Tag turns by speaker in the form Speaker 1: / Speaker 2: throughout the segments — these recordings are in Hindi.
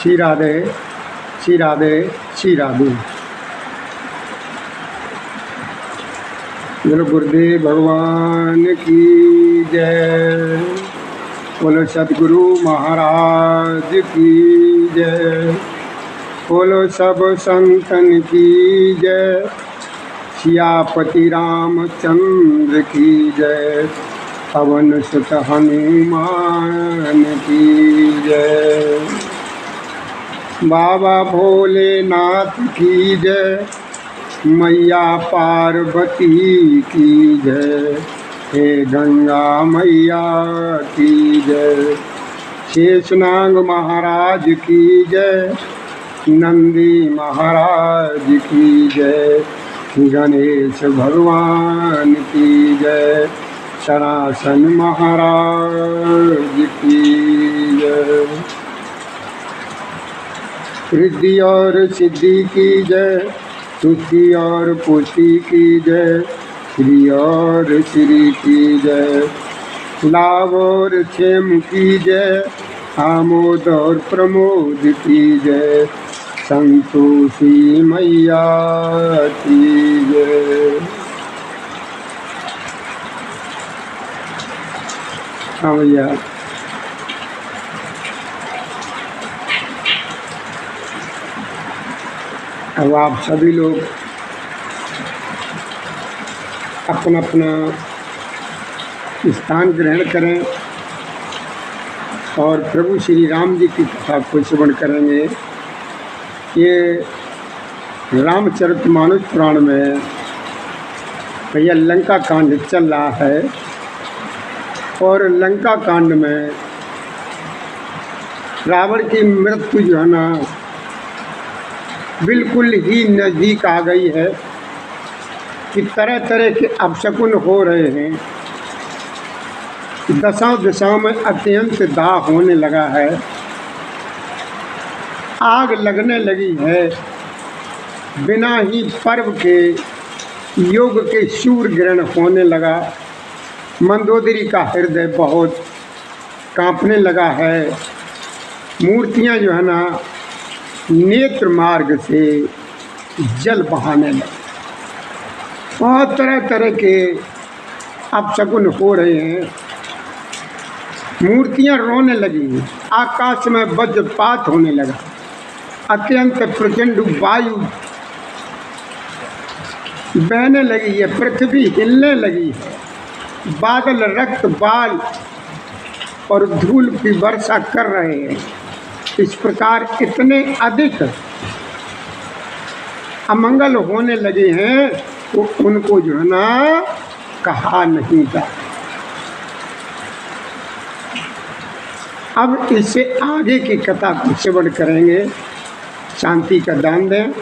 Speaker 1: श्री राधे श्री राधे श्री राधे। बोलो गुरुदेव भगवान की जय। बोलो सदगुरु महाराज की जय। बोलो सब संतन की जय। सियापति रामचंद्र की जय। पवन सुत हनुमान की जय। बाबा भोलेनाथ की जय। मैया पार्वती की जय। हे गंगा मैया की जय। शेषनाग महाराज की जय। नंदी महाराज की जय। गणेश भगवान की जय। सनातन महाराज की जय। रिद्धि और सिद्धि की जय। तुष्टि और पुष्टि की जय। श्री और श्री की जय। लाभ और क्षेम की जय। आमोद और प्रमोद की जय। संतोषी मैया की जय। हाँ भैया, अब आप सभी लोग अपना अपना स्थान ग्रहण करें और प्रभु श्री राम जी की कथा को श्रवण करेंगे। ये रामचरितमानस पुराण में भैया लंका कांड चल रहा है और लंका कांड में रावण की मृत्यु जो है ना बिल्कुल ही नज़दीक आ गई है कि तरह तरह के अपशकुन हो रहे हैं। दशा दिशाओं में अत्यंत दाह होने लगा है। आग लगने लगी है। बिना ही पर्व के योग के सूर्य ग्रहण होने लगा। मंदोदरी का हृदय बहुत कांपने लगा है। मूर्तियां जो है ना नेत्र मार्ग से जल बहाने लगे। बहुत तरह तरह के अपशकुन हो रहे हैं। मूर्तियां रोने लगी। आकाश में वज्रपात होने लगा। अत्यंत प्रचंड वायु बहने लगी है। पृथ्वी हिलने लगी है। बादल रक्त बाल और धूल की वर्षा कर रहे हैं। इस प्रकार इतने अधिक अमंगल होने लगे हैं वो उनको जो है ना कहा नहीं था। अब इससे आगे की कथा को श्रवण करेंगे। शांति का दान दें।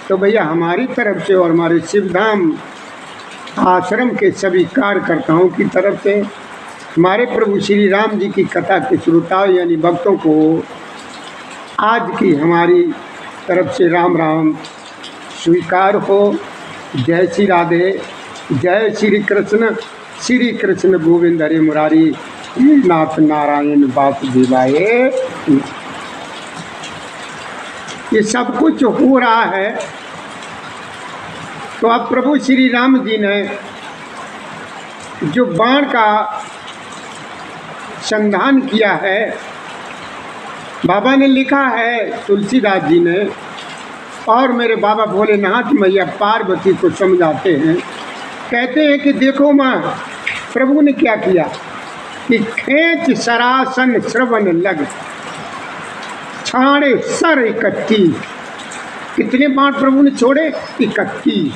Speaker 1: तो भैया हमारी तरफ से और हमारे शिवधाम आश्रम के सभी कार्यकर्ताओं की तरफ से हमारे प्रभु श्री राम जी की कथा के श्रोताओं यानी भक्तों को आज की हमारी तरफ से राम राम स्वीकार हो। जय श्री राधे। जय श्री कृष्ण गोविंद हरे मुरारी नाथ नारायण वासुदेवाय। ये सब कुछ हो रहा है तो अब प्रभु श्री राम जी ने जो बाण का संधान किया है, बाबा ने लिखा है तुलसीदास जी ने और मेरे बाबा भोलेनाथ मैया पार्वती को समझाते हैं। कहते हैं कि देखो माँ प्रभु ने क्या किया कि खेच सरासन श्रवण लग छाड़े सर 31। कितने बाण प्रभु ने छोड़े? 31।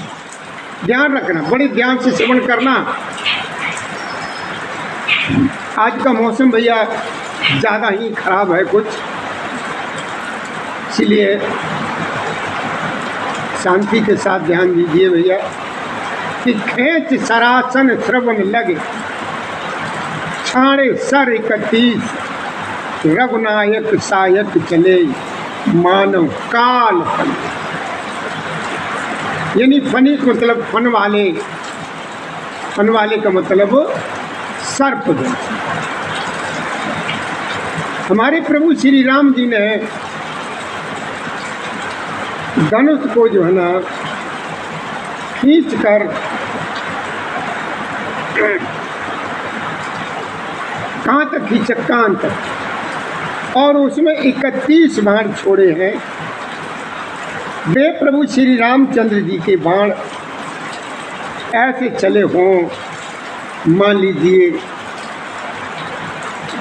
Speaker 1: ध्यान रखना, बड़े ध्यान से श्रवण करना। आज का मौसम भैया ज़्यादा ही खराब है कुछ, इसलिए शांति के साथ ध्यान दीजिए भैया कि खेच सरासन श्रवण लगे छाड़े सर 31। रघुनायक सायक चले मानव काल फन। यानी फनी का मतलब फन वाले का मतलब सर्प। हमारे प्रभु श्री राम जी ने धनुष को जो है ना खींच कर कहाँ तक खींचा, कान तक, और उसमें 31 बाण छोड़े हैं। वे प्रभु श्री रामचंद्र जी के बाण ऐसे चले हों, मान लीजिए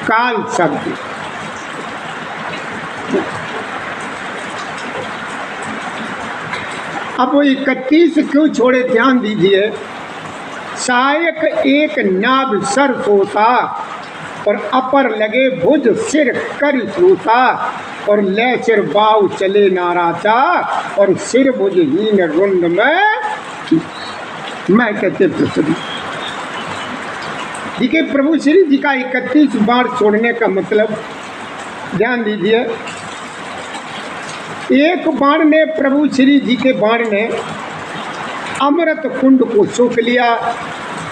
Speaker 1: काल शब्द। अब वो 31 क्यों छोड़े, ध्यान दीजिए। सहायक एक नाभ सर सोता, और अपर लगे भुज सिर कर सोता, और ले सिर बाव चले नाराचा, और सिर भुज हीन रुंड में मैं कहते पृथ्वी। देखिए प्रभु श्री जी का 31 बाण छोड़ने का मतलब, ध्यान दीजिए। एक बाण ने, प्रभु श्री जी के बाण ने अमृत कुंड को सूख लिया,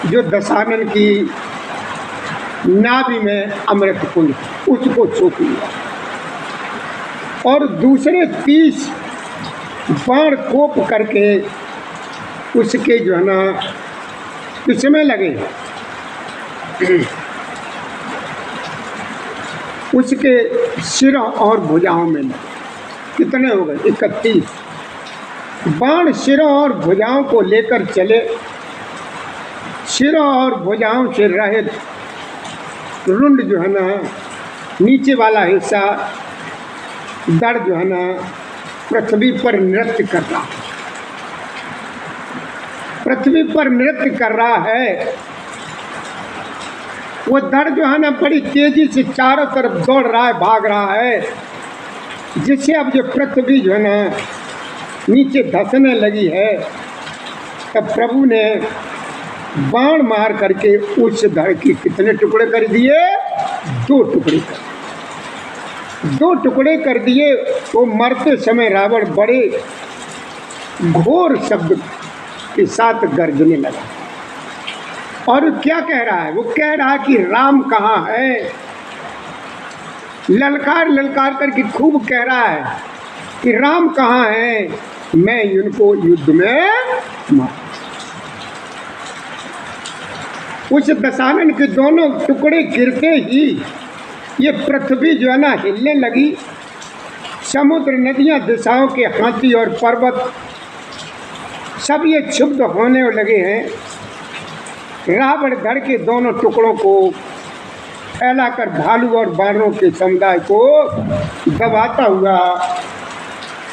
Speaker 1: जो दशानन की नाभि में अमृत कुंड, उसको सूख लिया। और दूसरे 30 बाण कोप करके उसके जो है ना किसमें लगे, उसके सिरों और भुजाओं में लगे। कितने हो गए, 31 बाण सिरों और भुजाओं को लेकर चले। सिरों और भुजाओं से रहित रुंड जो है ना, नीचे वाला हिस्सा दड़ जो है ना पृथ्वी पर नृत्य कर रहा है, पृथ्वी पर नृत्य कर रहा है। वो दड़ जो है ना बड़ी तेजी से चारों तरफ दौड़ रहा है, भाग रहा है, जिससे अब जो पृथ्वी जो है ना नीचे धंसने लगी है। तब प्रभु ने बाण मार करके उस धड़ के कितने टुकड़े कर दिए, 2 टुकड़े कर, 2 टुकड़े कर दिए। तो मरते समय रावण बड़े घोर शब्द के साथ गर्जने लगा। और क्या कह रहा है, वो कह रहा है कि राम कहाँ है। ललकार ललकार करके खूब कह रहा है कि राम कहाँ है, मैं इनको युद्ध में मार। उस दशानन के दोनों टुकड़े गिरते ही ये पृथ्वी जो है ना हिलने लगी। समुद्र, नदियां, दिशाओं के हाथी और पर्वत सब ये क्षुब्ध होने लगे हैं। रावण धड़ के दोनों टुकड़ों को फैलाकर भालू और बानरों के समुदाय को दबाता हुआ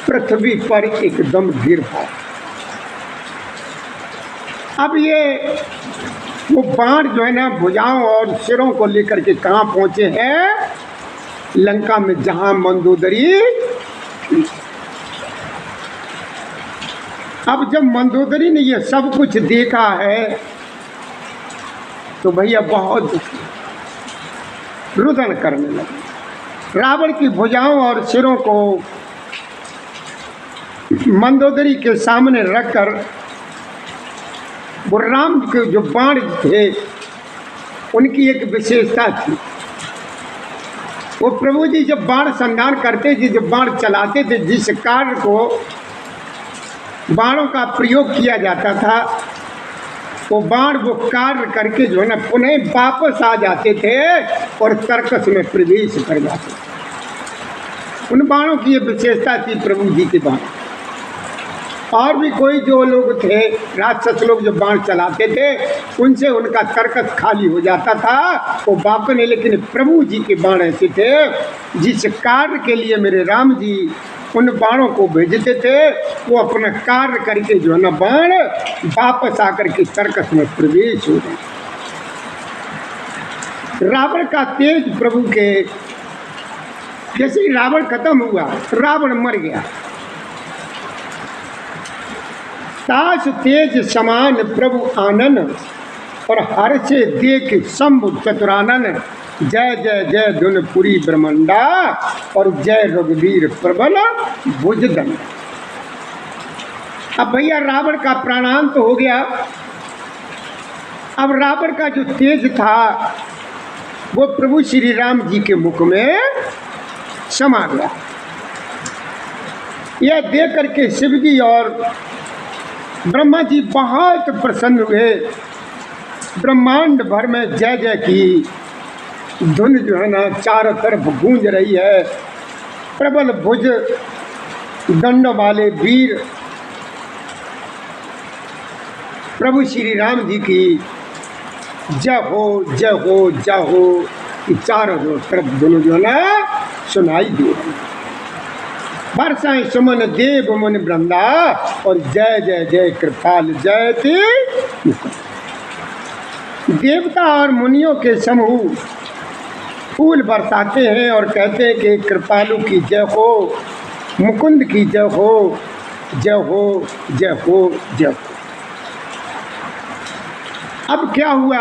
Speaker 1: पृथ्वी पर एकदम गिर पड़ा। अब ये वो बाण जो है ना भुजाओं और सिरों को लेकर के कहाँ पहुंचे हैं, लंका में, जहां मंदोदरी। अब जब मंदोदरी ने ये सब कुछ देखा है तो भैया बहुत रुदन करने लगे। रावण की भुजाओं और सिरों को मंदोदरी के सामने रखकर वो राम के जो बाण थे उनकी एक विशेषता थी। वो प्रभु जी जब बाण संधान करते थे, जब बाण चलाते थे, जिस कार्य को बाणों का प्रयोग किया जाता था, वो बाण वो कार्य करके जो है ना पुनः वापस आ जाते थे और तर्कस में प्रवेश कर जाते थे। उन बाणों की ये विशेषता थी प्रभु जी के बाण। और भी कोई जो लोग थे, राक्षस लोग जो बाण चलाते थे, उनसे उनका तर्कस खाली हो जाता था, वो वापस नहीं। लेकिन प्रभु जी के बाण ऐसे थे जिस कार्य के लिए मेरे राम जी उन बाणों को भेजते थे, वो अपना कार्य करके जो है ना बाण वापस आकर के तर्कस में प्रवेश हो गए। रावण का तेज प्रभु के, जैसे ही रावण खत्म हुआ, रावण मर गया। ताश तेज समान प्रभु आनन, और हर से देख शंभु चतुरानन। जय जय जय धुनपुरी ब्रह्मंडा, और जय रघुवीर प्रबल भुजदंड। अब भैया रावण का प्राणांत तो हो गया। अब रावण का जो तेज था वो प्रभु श्री राम जी के मुख में समा गया। यह देख करके शिव जी और ब्रह्मा जी बहुत प्रसन्न हुए। ब्रह्मांड भर में जय जय की धुन जो है ना चारों तरफ गूंज रही है। प्रबल भुज दंड वाले वीर प्रभु श्री राम जी की जय हो जय हो जय हो कि चारों तरफ दोनों जो है ना सुनाई दे रही। बरसाएं सुमन देव मन वृंदा और जय जय जय कृपाल जयति मुकुंद। देवता और मुनियों के समूह फूल बरसाते हैं और कहते हैं कि कृपालु की जय हो, मुकुंद की जय हो, जय हो जय हो जय हो। अब क्या हुआ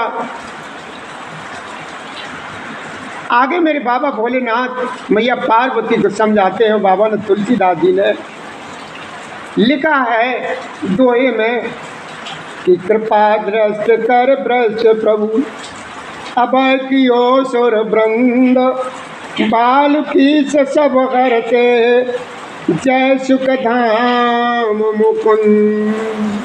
Speaker 1: आगे मेरे बाबा भोलेनाथ मैया पार्वती को समझाते हैं। बाबा ने तुलसीदास जी ने लिखा है दोहे में कि कृपा दृष्ट कर भ्रष्ट प्रभु अभय कियो सुर वृंद बाल की सब करते जय सुख धाम मुकुंद।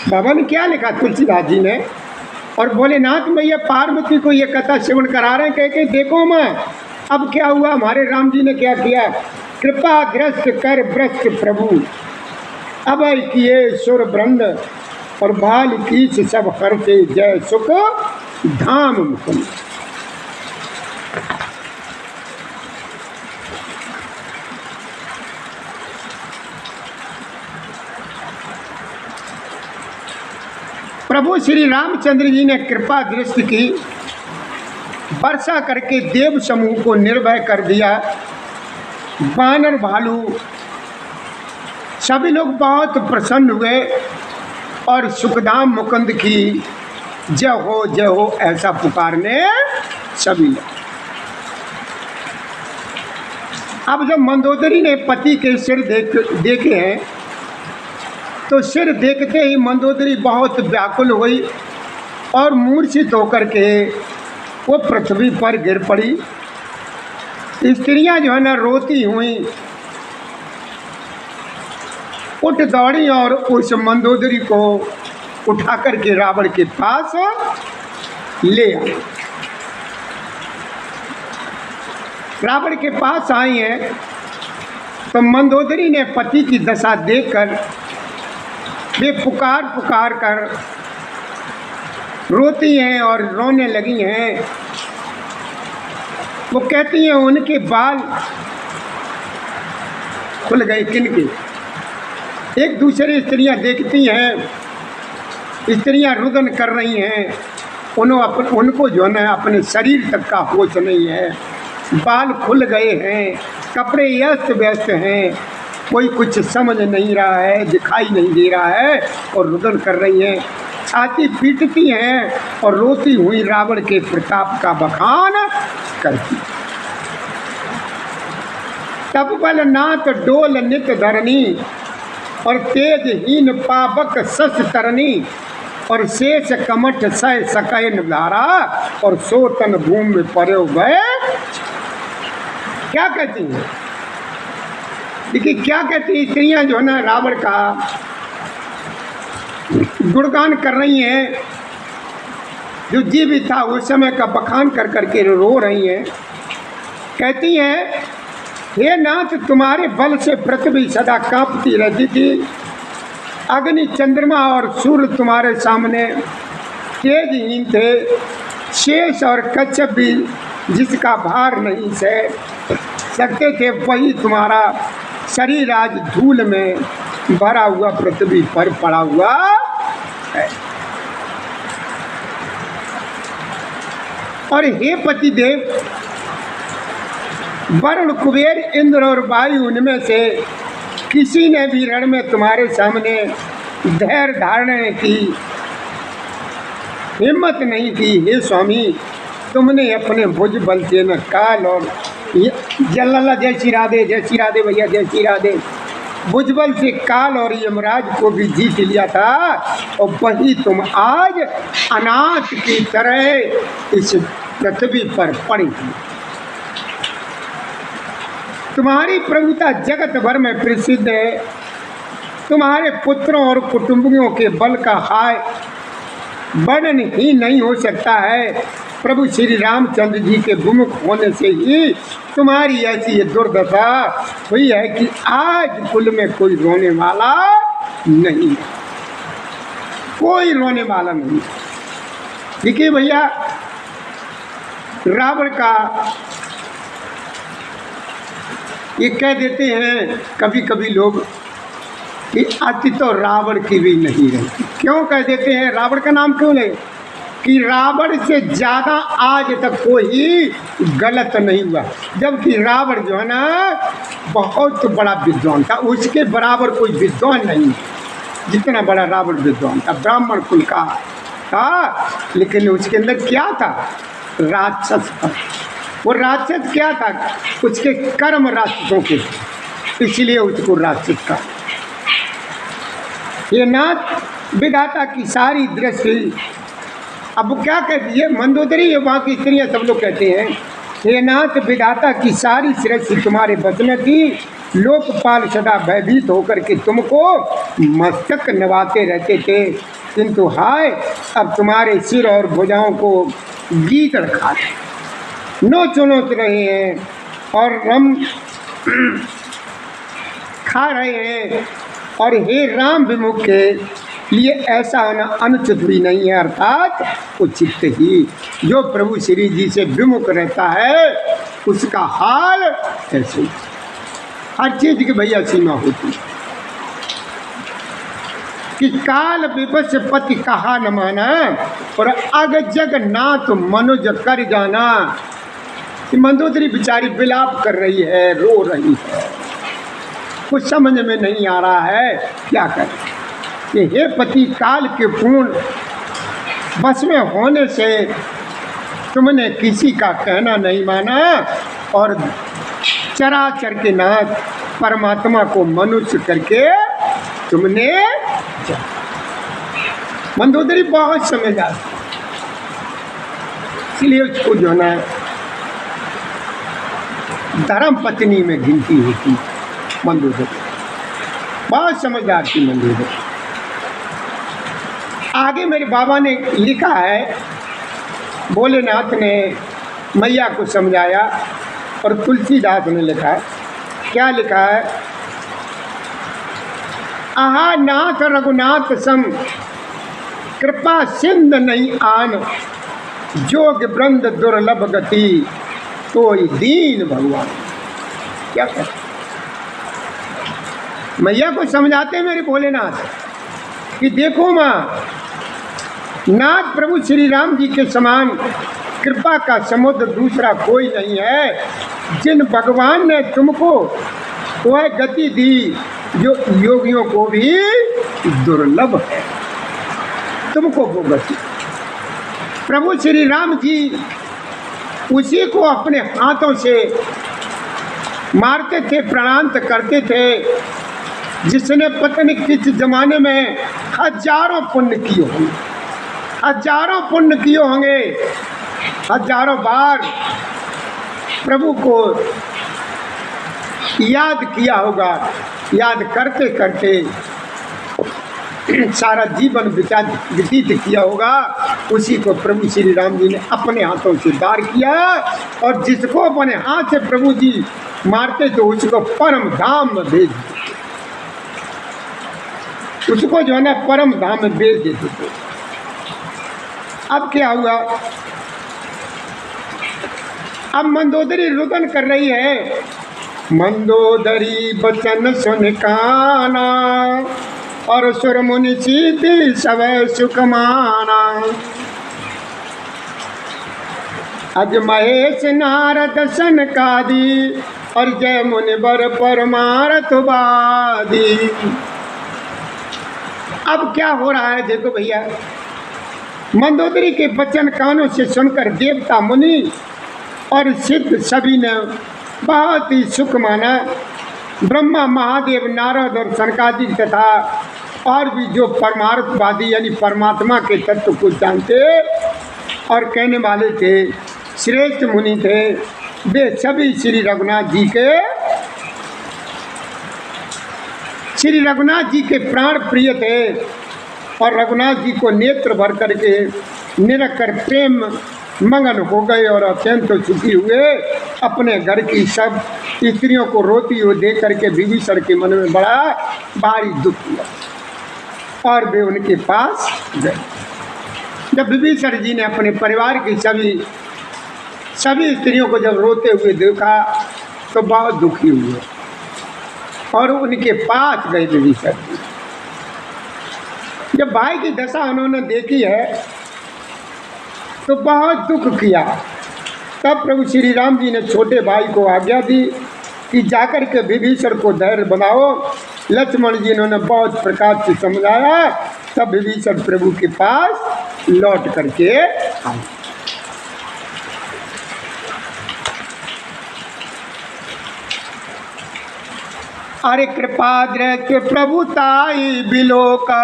Speaker 1: बाबा ने क्या लिखा तुलसीदास जी ने, और भोलेनाथ मैया पार्वती को ये कथा श्रवण करा रहे हैं। कह के देखो माँ अब क्या हुआ, हमारे राम जी ने क्या किया। कृपा ग्रस्त कर भ्रष्ट प्रभु अभय किए सुर वृंद और बाल कीच सब करते जय सुख धाम मुकुंद। प्रभु श्री रामचंद्र जी ने कृपा दृष्टि की, वर्षा करके देव समूह को निर्भय कर दिया। बानर भालू सभी लोग बहुत प्रसन्न हुए और सुखधाम मुकुंद की जय हो ऐसा पुकारने सभी लोग। अब जब मंदोदरी ने पति के सिर देखे हैं तो सिर देखते ही मंदोदरी बहुत व्याकुल हुई और मूर्छित होकर के वो पृथ्वी पर गिर पड़ी। स्त्रियां जो है ना रोती हुई उठ दौड़ी और उस मंदोदरी को उठा करके रावण के पास ले आई। रावण के पास आई हैं तो मंदोदरी ने पति की दशा देखकर वे पुकार पुकार कर रोती हैं और रोने लगी हैं। वो कहती हैं उनके बाल खुल गए किनके। एक दूसरे स्त्रियां देखती हैं, स्त्रियां रुदन कर रही हैं, उनको जो है अपने शरीर तक का होश नहीं है। बाल खुल गए हैं, कपड़े अस्त व्यस्त हैं, कोई कुछ समझ नहीं रहा है, दिखाई नहीं दे रहा है और रुदन कर रही हैं। छाती पीटती हैं और रोती हुई रावण के प्रताप का बखान करती। तब बल नाथ डोल नित धरनी और तेजहीन पावक सस तरनी और शेष कमठ सह सकैन धारा और सोतन भूमि में पड़े गए। क्या कहती हैं, देखिए क्या कहती हैं स्त्रियां जो है ना रावण का गुणगान कर रही हैं। जो जीवित था उस समय का बखान कर करके रो रही हैं। कहती हैं हे नाथ तुम्हारे बल से पृथ्वी सदा कांपती रहती थी। अग्नि चंद्रमा और सूर्य तुम्हारे सामने तेजहीन थे। शेष और कच्छप भी जिसका भार नहीं सह सकते थे वही तुम्हारा शरीर आज धूल में भरा हुआ पृथ्वी पर पड़ा हुआ है। और हे पतिदेव वरुण कुबेर इंद्र और वायु उनमें से किसी ने भी रण में तुम्हारे सामने धैर्य धारण की हिम्मत नहीं की। हे स्वामी तुमने अपने भुज बल से न काल और जल्ला जय श्री राधे भैया जय श्री राधे भुजबल से काल और यमराज को भी जीत लिया था, और वही तुम आज अनाथ की तरह इस पृथ्वी पर पड़ी थी। तुम्हारी प्रभुता जगत भर में प्रसिद्ध है। तुम्हारे पुत्रों और कुटुंबियों के बल का हाय वर्णन ही नहीं हो सकता है। प्रभु श्री रामचंद्र जी के विमुख होने से ही तुम्हारी ऐसी ये दुर्दशा हुई है कि आज कुल में कोई रोने वाला नहीं है, कोई रोने वाला नहीं। देखिए भैया, रावण का ये कह देते हैं कभी कभी लोग कि अति तो रावण की भी नहीं रहती। क्यों कह देते हैं? रावण का नाम क्यों ले? कि रावण से ज़्यादा आज तक कोई गलत नहीं हुआ। जबकि रावण जो है ना बहुत बड़ा विद्वान था, उसके बराबर कोई विद्वान नहीं जितना बड़ा रावण विद्वान था। ब्राह्मण कुल का था, लेकिन उसके अंदर क्या था? राक्षस था। वो राक्षस क्या था? उसके कर्म राक्षसों के, इसलिए उसको राक्षस का। ये नाथ विधाता की सारी दृष्टि, अब वो क्या कहती है मंदोदरी, ये वहाँ की स्त्रियाँ सब लोग कहते हैं, हे नाथ विधाता की सारी सृष्टि तुम्हारे बस में थी। लोकपाल सदा भयभीत होकर के तुमको मस्तक नवाते रहते थे, किंतु हाय अब तुम्हारे सिर और भुजाओं को गीत रखा है, नोच नोच रहे हैं और रम खा रहे हैं। और हे राम विमुख के लिए ऐसा होना अनुचित भी नहीं है, अर्थात उचित ही। जो प्रभु श्री जी से विमुख रहता है उसका हाल ऐसे ही। हर चीज की भैया सीमा होती है कि काल विवश पति कहा न माना, और अग जग नाथ मनुज कर जाना। कि मंदोदरी बेचारी विलाप कर रही है, रो रही है, कुछ समझ में नहीं आ रहा है क्या करे। कि हे पति, काल के पूर्ण बस में होने से तुमने किसी का कहना नहीं माना, और चराचर के नाथ परमात्मा को मनुष्य करके तुमने। मंदोदरी बहुत समझदार, इसलिए उसको जो है धर्म पत्नी में गिनती होती। मंदोदरी बहुत समझदार थी। मंदोदरी आगे मेरे बाबा ने लिखा है, भोलेनाथ ने मैया को समझाया, और तुलसीदास ने लिखा है, क्या लिखा है? आहा नाथ रघुनाथ सम कृपा सिंध नहीं आन, जोग वृंद दुर्लभ गति तो दीन भगवान। क्या कहते मैया को समझाते मेरे भोलेनाथ कि देखो माँ, नाथ प्रभु श्री राम जी के समान कृपा का समुद्र दूसरा कोई नहीं है। जिन भगवान ने तुमको वह गति दी जो योगियों को भी दुर्लभ है, तुमको वो गति। प्रभु श्री राम जी उसी को अपने हाथों से मारते थे, प्रणांत करते थे, जिसने पता नहीं किस जमाने में हजारों पुण्य किए होंगे, हजारों पुण्य किए होंगे, हजारों बार प्रभु को याद किया होगा। याद करते करते सारा जीवन व्यतीत किया होगा। उसी को प्रभु श्री राम जी ने अपने हाथों से दार किया, और जिसको अपने हाथ से प्रभु जी मारते तो उसको परम धाम में भेज देते, उसको जो है ना परम धाम में भेज देते थे। अब क्या हुआ? अब मंदोदरी रुदन कर रही है, मंदोदरी बचन सुन काना, और सुर मुनि सीधी सब सुख माना। अज महेश नारद सनकादि, और जय मुनि बर परमारथ वादी। अब क्या हो रहा है देखो भैया, मंदोदरी के वचन कानों से सुनकर देवता मुनि और सिद्ध सभी ने बहुत ही सुख माना। ब्रह्मा, महादेव, नारद और सनकादिक तथा और भी जो परमार्थवादी यानी परमात्मा के तत्व को जानते और कहने वाले थे, श्रेष्ठ मुनि थे, वे सभी श्री रघुनाथ जी के प्राण प्रिय थे और रघुनाथ जी को नेत्र भर करके निरखकर प्रेम मगन हो गए और अत्यंत सुखी हुए। अपने घर की सब स्त्रियों को रोती हुई देख करके विभीषण के मन में बड़ा भारी दुख हुआ और वे उनके पास गए। जब विभीषण जी ने अपने परिवार की सभी स्त्रियों को जब रोते हुए देखा तो बहुत दुखी हुए और उनके पास गए विभीषण जी। जब भाई की दशा उन्होंने देखी है तो बहुत दुख किया। तब प्रभु श्री राम जी ने छोटे भाई को आज्ञा दी कि जाकर के विभीषण को धैर्य बनाओ। लक्ष्मण जी ने बहुत प्रकार से समझाया। तब विभीषण प्रभु के पास लौट करके आए। अरे कृपा दृष्टि प्रभुताई बिलोका।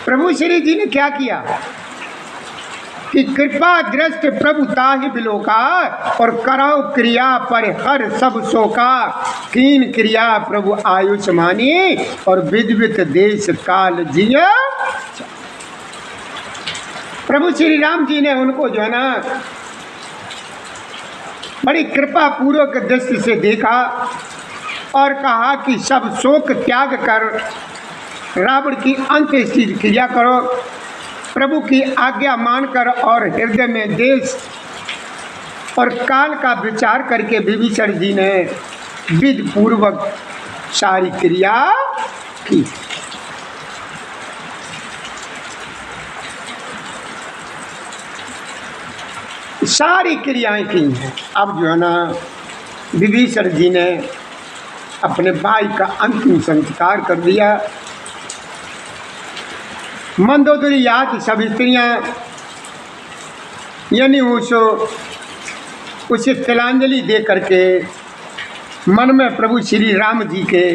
Speaker 1: प्रभु श्री जी ने क्या किया कि कृपा दृष्टि प्रभुताहि बिलोका और कराओ क्रिया पर हर सब शोका। कीन क्रिया प्रभु आयुष मानी और विद्वित देश काल जिया। प्रभु श्री राम जी ने उनको जो है ना बड़ी कृपा पूर्वक दृष्टि से देखा और कहा कि सब शोक त्याग कर रावण की अंत्येष्टि क्रिया करो। प्रभु की आज्ञा मानकर और हृदय में देश और काल का विचार करके विभीषण जी ने विधि पूर्वक सारी क्रिया की। सारी क्रियाएं की हैं। अब जो है ना विभीषण जी ने अपने भाई का अंतिम संस्कार कर दिया। मंदोदरी याद सब स्त्रियाँ यानी उसे तिलांजलि दे करके मन में प्रभु श्री राम जी के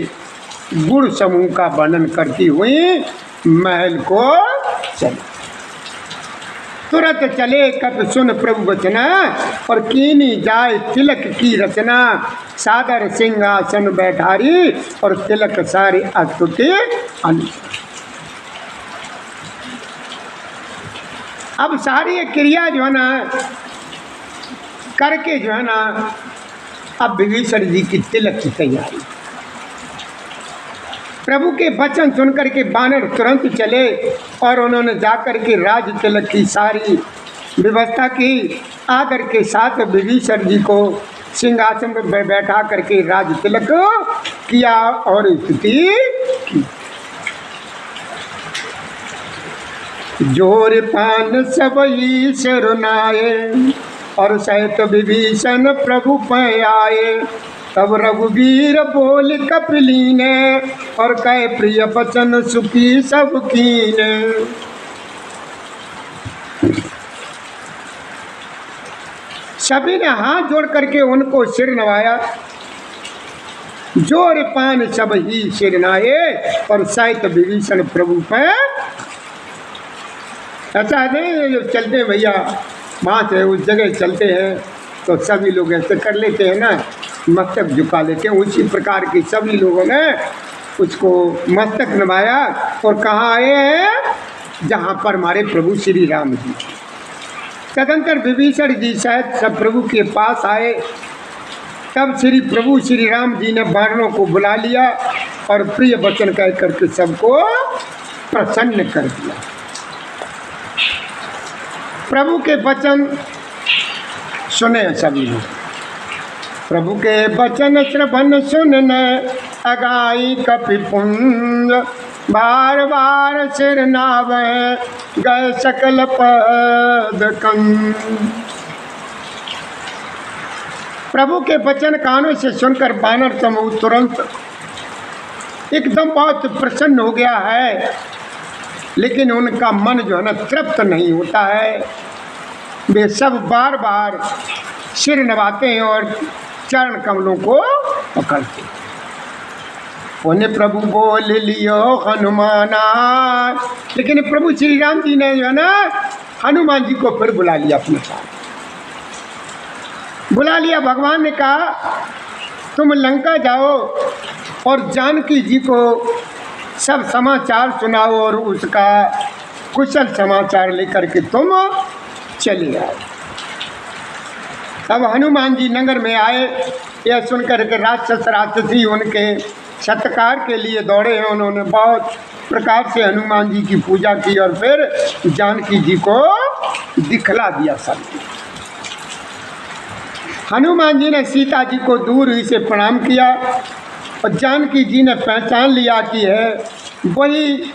Speaker 1: गुण समूह का वर्णन करती हुई महल को चले। तुरंत चले कप सुन प्रभु वचना और कीनी जाए तिलक की रचना। सादर सिंहासन बैठारी और तिलक सारी अस्तुति अनुसार। अब सारी क्रिया जो है ना करके जो है ना अब विभीषण जी की तिलक की तैयारी। प्रभु के वचन सुनकर के बानर तुरंत चले और उन्होंने जाकर के राज तिलक की सारी व्यवस्था की। आदर के साथ विभीषण जी को सिंहासन पर बैठा करके राज तिलक किया और स्तुति की। जोर पान सब ईश्वर नाये और सहित विभीषण प्रभु पे आए। तब रघुवीर बोल कपिलीने और कहे प्रिय वचन सुखी सब कीने। सभी ने हाथ जोड़ करके उनको सिर नवाया। जोर पान सब ही सिर नाये और सहित विभीषण प्रभु पे। ऐसा नहीं जो चलते हैं भैया वहाँ से उस जगह चलते हैं तो सभी लोग ऐसे कर लेते हैं ना, मस्तक झुका लेते हैं। उसी प्रकार के सभी लोगों ने उसको मस्तक नवाया और कहाँ आए हैं जहाँ पर हमारे प्रभु श्री राम जी। तदंतर विभीषण जी शायद सब प्रभु के पास आए। तब प्रभु श्री राम जी ने वानरों को बुला लिया और प्रिय वचन कह करके सबको प्रसन्न कर दिया। प्रभु के वचन सुने सभी लोग। प्रभु के वचन श्रवण सुनन अगाई कपिपुंज। बार बार सिर नावे गए सकल पद कंद। प्रभु के वचन कानों से सुनकर वानर समूह तुरंत एकदम बहुत प्रसन्न हो गया है, लेकिन उनका मन जो है ना तृप्त नहीं होता है। वे सब बार बार सिर नवाते हैं और चरण कमलों को पकड़ते। उन्हें प्रभु बोल लियो हनुमाना, लेकिन प्रभु श्री राम जी ने जो है ना हनुमान जी को फिर बुला लिया अपने साथ, बुला लिया। भगवान ने कहा तुम लंका जाओ और जानकी जी को सब समाचार सुनाओ और उसका कुशल समाचार लेकर के तुम चले आओ। तब हनुमान जी नगर में आए। यह सुनकर के राक्षस राक्षसी उनके सत्कार के लिए दौड़े हैं। उन्होंने बहुत प्रकार से हनुमान जी की पूजा की और फिर जानकी जी को दिखला दिया सब। हनुमान जी ने सीता जी को दूर ही से प्रणाम किया और जानकी जी ने पहचान लिया कि है वही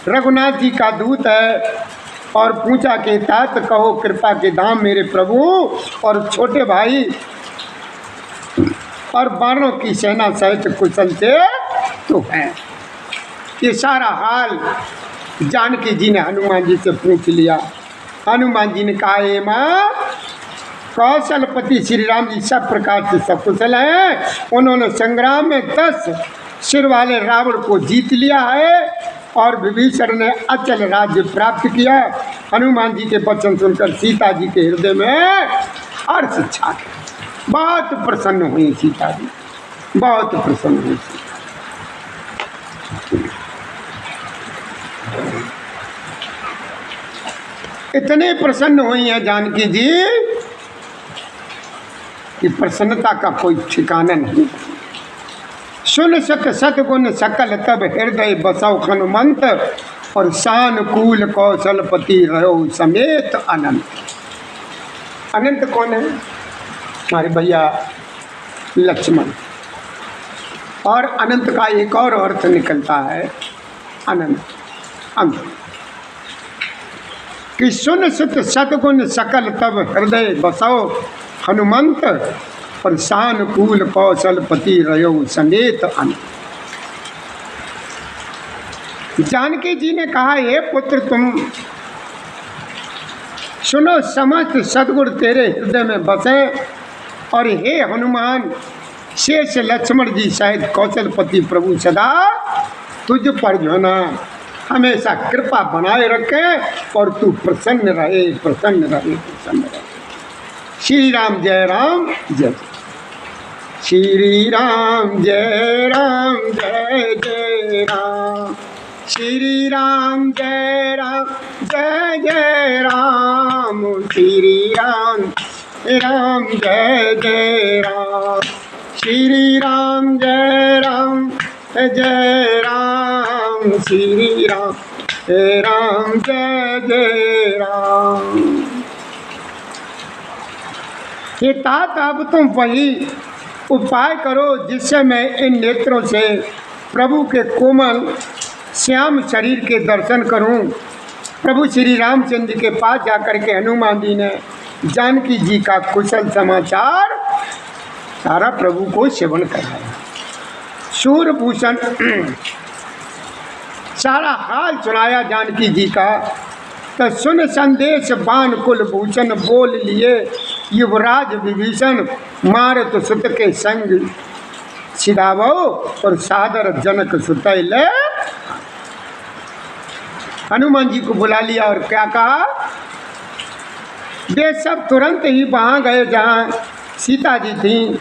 Speaker 1: रघुनाथ जी का दूत है और पूछा कि तात कहो कृपा के धाम मेरे प्रभु और छोटे भाई और बाणों की सेना सहित कुशल से तो है। ये सारा हाल जानकी जी ने हनुमान जी से पूछ लिया। हनुमान जी ने कहा हे माँ, कौशलपति श्री राम जी सब प्रकार से सकुशल हैं। उन्होंने संग्राम में 10 सिर वाले रावण को जीत लिया है और विभीषण ने अचल राज्य प्राप्त किया। हनुमान जी के वचन सुनकर सीता जी के हृदय में हर्ष छा गया। बहुत प्रसन्न हुई सीता जी, बहुत प्रसन्न हुई सीता। इतने प्रसन्न हुई है जानकी जी कि प्रसन्नता का कोई ठिकाना नहीं। सुन सत सतगुण सकल तब हृदय बसौ हनुमंत और सानुकूल कौशलपति रहो समेत अनंत। अनंत कौन है? हमारे भैया लक्ष्मण। और अनंत का एक और अर्थ निकलता है अनंत, अंत। कि सुन सुत सतगुण सकल तब हृदय बसो हनुमंत और सानुकूल कौशलपति रहो समेत अनंत। जानकी जी ने कहा हे पुत्र तुम सुनो, समस्त सद्गुण तेरे हृदय में बसे और हे हनुमान शेष लक्ष्मण जी सहित कौशलपति प्रभु सदा तुझ पर जो ना हमेशा कृपा बनाए रखे और तू प्रसन्न रहे, प्रसन्न रहे, प्रसन्न रहे। श्री राम जय राम जय श्री राम जय राम जय जय राम। श्री राम जय राम जय जय राम। श्री राम राम जय जय राम। श्री राम जय राम जय राम। श्री राम जय राम जय जय राम। ये तात अब तुम वही उपाय करो जिससे मैं इन नेत्रों से प्रभु के कोमल श्याम शरीर के दर्शन करूं। प्रभु श्री रामचंद्र के पास जाकर के हनुमान जी ने जानकी जी का कुशल समाचार सारा प्रभु को श्रवण कराया। सूर्यभूषण सारा हाल सुनाया जानकी जी का। तो सुन संदेश बाण कुल भूषण बोल लिए युवराज विभीषण मारत सुत के संग सिधावो और सादर जनक सुतैल। हनुमान जी को बुला लिया और क्या कहा? वे सब तुरंत ही वहाँ गए जहाँ सीता जी थी।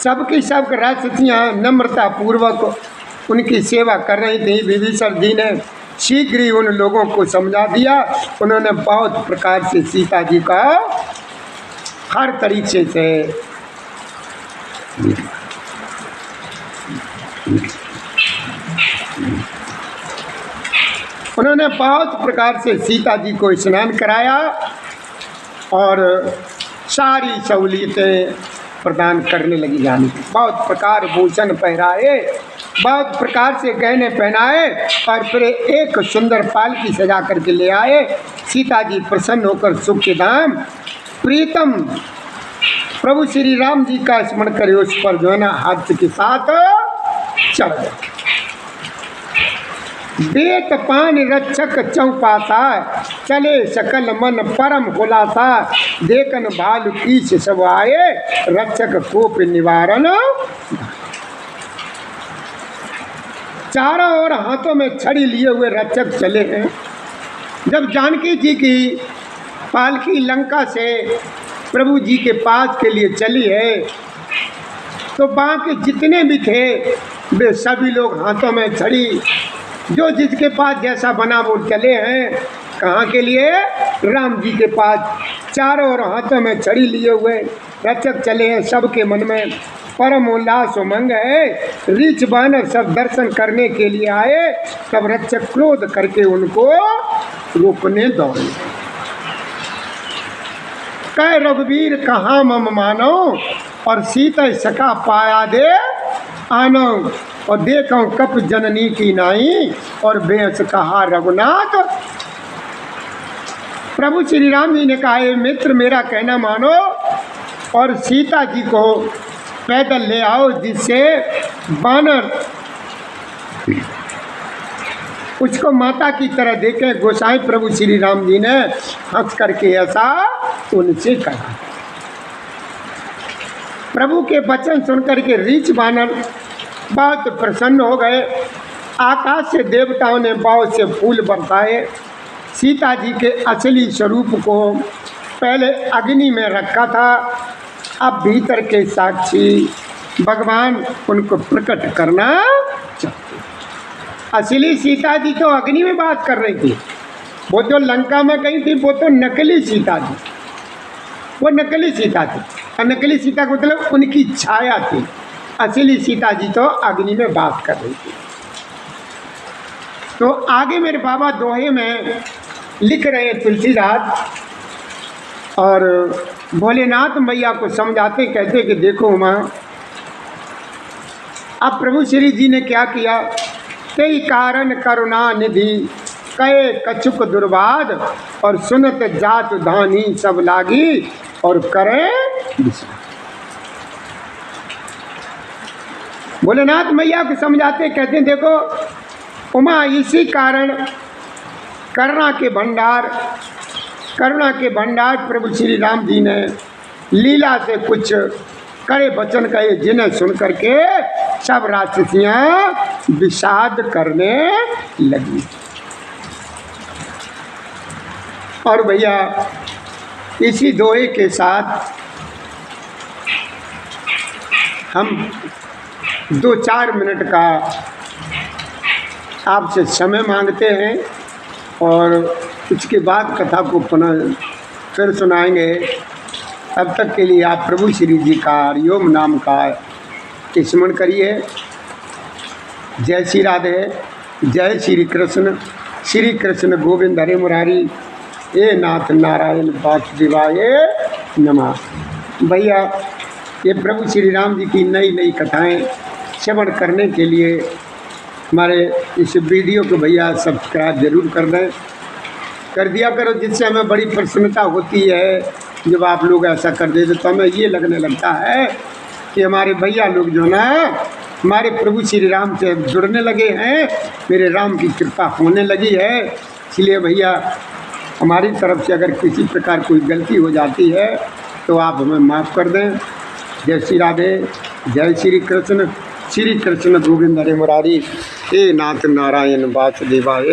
Speaker 1: सबकी सब राक्षसियाँ नम्रता पूर्वक उनकी सेवा कर रही थी। विभीषण जी ने शीघ्र ही उन लोगों को समझा दिया। उन्होंने बहुत प्रकार से सीता जी का हर तरीके से उन्होंने बहुत प्रकार से सीता जी को स्नान कराया और सारी सहूलियतें प्रदान करने लगी। जानी बहुत प्रकार भूषण पहराए, बहुत प्रकार से गहने पहनाए और फिर एक सुंदर पालकी सजा करके ले आए। सीता जी प्रसन्न होकर सुख के धाम प्रीतम प्रभु श्री राम जी का स्मरण करे उस पर जो है ना हाथ के साथ चढ़ गए। बेत पान रक्षक चौपाता, चले सकल मन परम खुलासा, देखन भालु कीच सब आए, रक्षक कोप निवारण। चारों ओर हाथों में छड़ी लिए हुए रक्षक चले हैं। जब जानकी जी की पालकी लंका से प्रभु जी के पास के लिए चली है, तो बाकी जितने भी थे वे सभी लोग हाथों में छड़ी, जो जिसके पास जैसा बना वो चले हैं। कहाँ के लिए? राम जी के पास। चारों ओर हाथों में छड़ी लिए हुए रक्षक चले हैं। सबके मन में परम उल्लास उमंग है। रीछ बानर सब दर्शन करने के लिए आए। तब रक्षक क्रोध करके उनको रोकने दौड़े। कह रघुवीर कहाँ मम मानो, और सीता सका पाया दे आनो, और देखो कप जननी की नाई, और बेस कहा रघुनाथ। प्रभु श्री राम जी ने कहा, मित्र मेरा कहना मानो और सीता जी को पैदल ले आओ, जिससे बानर उसको माता की तरह देखे। गोसाई प्रभु श्री राम जी ने हंस करके ऐसा उनसे कहा। प्रभु के वचन सुनकर के रीछ बानर बहुत प्रसन्न हो गए। आकाश से देवताओं ने बहुत से फूल बरसाए। सीता जी के असली स्वरूप को पहले अग्नि में रखा था, अब भीतर के साक्षी भगवान उनको प्रकट करना चाहते। असली सीता जी तो अग्नि में बात कर रही थी, वो जो लंका में गई थी वो तो नकली सीता थी। वो नकली सीता थी, और नकली सीता का मतलब उनकी छाया थी। असली सीता जी तो अग्नि में बात कर रही थी। तो आगे मेरे बाबा दोहे में लिख रहे हैं तुलसीदास, और भोलेनाथ मैया को समझाते कहते कि देखो माँ, अब प्रभु श्री जी ने क्या किया। कई कारण करुणा निधि, कहे कछुक दुर्बाद, और सुनत जात धानी सब लागी, और करे विश्वास। भोलेनाथ मैया को समझाते कहते हैं देखो उमा, इसी कारण करुणा के भंडार प्रभु श्री राम जी ने लीला से कुछ कड़े वचन कहे, जिन्हें सुन करके सब राक्षसियाँ विषाद करने लगी। और भैया इसी दोहे के साथ हम 2-4 मिनट का आपसे समय मांगते हैं, और उसके बाद कथा को पुनः फिर सुनाएंगे। तब तक के लिए आप प्रभु श्री जी का हरिओम नाम का स्मरण करिए। जय श्री राधे, जय श्री कृष्ण गोविंद हरे मुरारी, हे नाथ नारायण वासुदेवाय नमः। भैया ये प्रभु श्री राम जी की नई नई कथाएं श्रवण करने के लिए हमारे इस वीडियो को भैया सब्सक्राइब जरूर कर दिया करो, जिससे हमें बड़ी प्रसन्नता होती है। जब आप लोग ऐसा कर देते तो हमें ये लगने लगता है कि हमारे भैया लोग जो ना हमारे प्रभु श्री राम से जुड़ने लगे हैं, मेरे राम की कृपा होने लगी है। इसलिए भैया हमारी तरफ से अगर किसी प्रकार कोई गलती हो जाती है तो आप हमें माफ़ कर दें। जय श्री राधे, जय श्री कृष्ण गोविंद हरे मुरारी, हे नाथ नारायण वासुदेवाय।